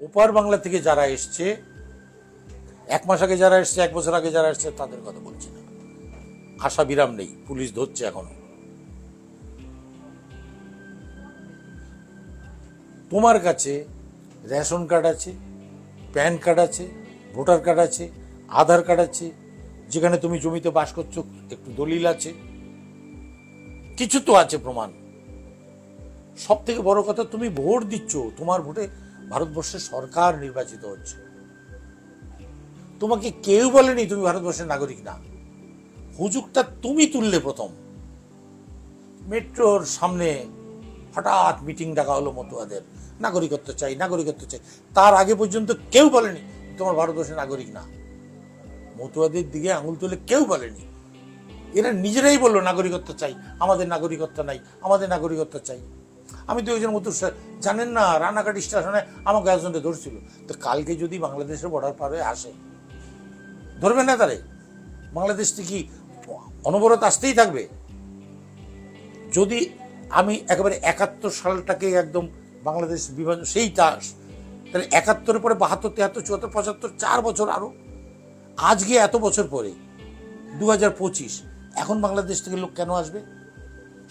ওপার বাংলা থেকে যারা এসছে, 1 মাস আগে যারা এসছে, 1 বছর আগে যারা এসছে, তাদের কথা বলছি না। আশা বিরাম নেই, পুলিশ ধরছে এখনো। তোমার কাছে রেশন কার্ড আছে, প্যান কার্ড আছে, ভোটার কার্ড আছে, আধার কার্ড আছে, যেখানে তুমি জমিতে বাস করছো একটু দলিল আছে, কিছু তো আছে প্রমাণ। সব থেকে বড় কথা, তুমি ভোট দিচ্ছ, তোমার ভোটে ভারতবর্ষের সরকার নির্বাচিত হচ্ছে। তোমাকে কেউ বলেনি তুমি ভারতবর্ষের নাগরিক না, হুজুগটা তুমি তুললে প্রথম। মেট্রোর সামনে হঠাৎ মিটিং ডাকা হলো মতুয়াদের, নাগরিকত্ব চাই, নাগরিকত্ব চাই। তার আগে পর্যন্ত কেউ বলেনি তোমার ভারতবর্ষের নাগরিক না। মতুয়াদের দিকে আঙুল তুলে কেউ বলেনি, এরা নিজেরাই বললো নাগরিকত্ব চাই, আমাদের নাগরিকত্ব নাই, আমাদের নাগরিকত্ব চাই। আমি তো একজন মতুর, জানেন না, রানাঘাট স্টেশনে আমাকে একজনকে ধরছিল। তো কালকে যদি বাংলাদেশের বর্ডার পার হয়ে আসে, ধরবে না তারে? বাংলাদেশ কি অনবরত আসতেই থাকবে? যদি আমি একেবারে 71 সালটাকে একদম বাংলাদেশ বিভাজন সেইটা, তাহলে 71-এর পরে 72, 73, 74, 75, 4 বছর আরো, আজকে এত বছর পরে 2025, এখন বাংলাদেশ থেকে লোক কেন আসবে?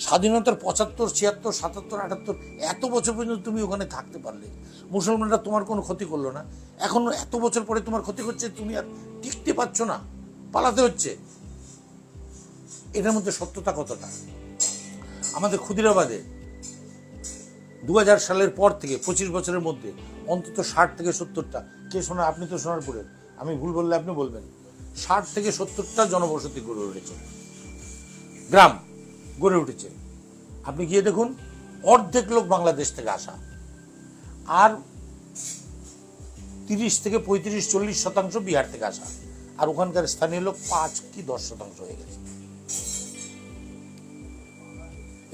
স্বাধীনতার 75, 76, 77, 78 এত বছর পর্যন্ত তুমি ওখানে থাকতে পারলে, মুসলমানরা তোমার কোনো ক্ষতি করলো না। এখন এত বছর পরে তোমার ক্ষতি করছে, তুমি আর টিকতে পারছো না, পালাতে হচ্ছে। এটার মধ্যে সত্যতা কতটা? আমাদের ক্ষুদিরাবাদে 2000 সালের পর থেকে 25 বছরের মধ্যে অন্তত 60 থেকে 70টা, কে শোনা? আপনি তো সোনারপুরের, আমি ভুল বললে আপনি বলবেন, 60 থেকে 70টা জনবসতি গড়ে উঠেছে, গ্রাম গড়ে উঠেছে। আপনি গিয়ে দেখুন, অর্ধেক লোক বাংলাদেশ থেকে আসা, আর 30 থেকে 35, 40% বিহার থেকে আসা, আর ওখানকার স্থানীয় লোক 5 কি 10% হয়ে গেছে।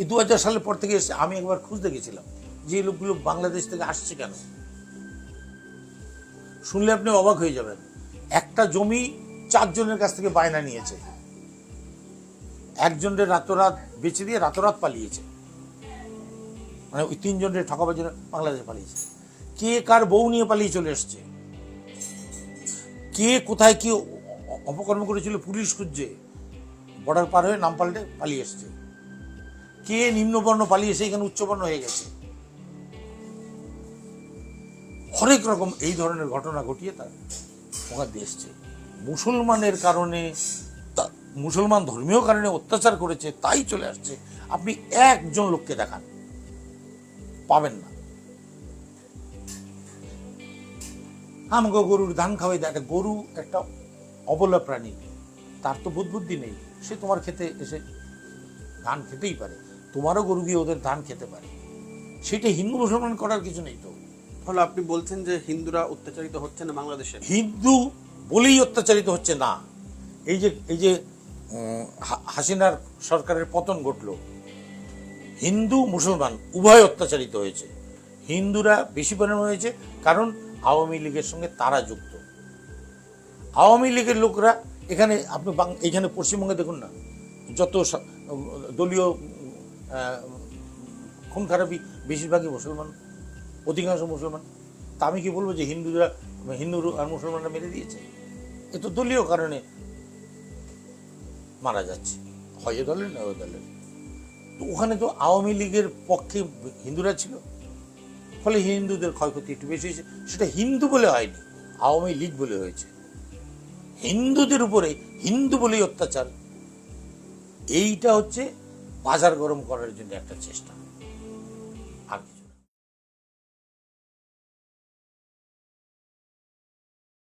এই 2000 সালের পর থেকে এসে আমি একবার খুঁজতে গেছিলাম যে এই লোকগুলো বাংলাদেশ থেকে আসছে কেন। শুনলে আপনি অবাক হয়ে যাবেন। একটা জমি 4 জনের কাছ থেকে বায়না নিয়েছে, একজনের রাতরাত বেচে দিয়ে রাতরাত পালিয়েছে, মানে ওই 3 জনের ঠকাবার জন্য বাংলাদেশে পালিয়েছে। কে কার বউ নিয়ে পালিয়ে চলে এসছে, কে কোথায় কি অপকর্ম করেছিল পুলিশ খুঁজছে, বর্ডার পার হয়ে নাম পাল্টে পালিয়ে এসছে। কে নিম্নবর্ণ পালিয়ে এসে এখানে উচ্চবর্ণ হয়ে গেছে। হরেক রকম এই ধরনের ঘটনা ঘটিয়ে তার ওখানে এসছে। মুসলমানের কারণে, মুসলমান ধর্মীয় কারণে অত্যাচার করেছে, তাই চলে আসছে। আপনি একজন লোককে দেখান, পাবেন না। আমাকে গরুর ধান খাওয়াই দেয়। একটা গরু একটা অবলা প্রাণী, তার তো বোধ বুদ্ধি নেই, সে তোমার খেতে এসে ধান খেতেই পারে, তোমারও গরু গিয়ে ওদের ধান খেতে পারে। সেটা হিন্দু মুসলমান করার কিছু নেই তো। তাহলে আপনি বলছেন যে হিন্দুরা অত্যাচারিত হচ্ছে না বাংলাদেশে? হিন্দু বলেই অত্যাচারিত হচ্ছে না। এই যে হাসিনার সরকারের পতন ঘটলো, হিন্দু মুসলমান উভয় অত্যাচারিত হয়েছে। হিন্দুরা বেশি পরিমাণে হয়েছে কারণ আওয়ামী লীগের সঙ্গে তারা যুক্ত। আওয়ামী লীগের লোকরা এখানে, আপনি এখানে পশ্চিমবঙ্গে দেখুন না, যত দলীয় খুন খারাপি বেশিরভাগই মুসলমান, অধিকাংশ মুসলমান। তা আমি কি বলবো যে হিন্দু আর মুসলমানরা মেরে দিয়েছে? এ তো দলীয় কারণে মারা যাচ্ছে, হয় এ দলের না ওই দলের। তো ওখানে তো আওয়ামী লীগের পক্ষে হিন্দুরা ছিল, ফলে হিন্দুদের ক্ষয়ক্ষতি একটু বেশি হয়েছে। সেটা হিন্দু বলে হয়নি, আওয়ামী লীগ বলে হয়েছে। হিন্দুদের উপরে হিন্দু বলেই অত্যাচার, এইটা হচ্ছে বাজার গরম করার জন্য একটা চেষ্টা।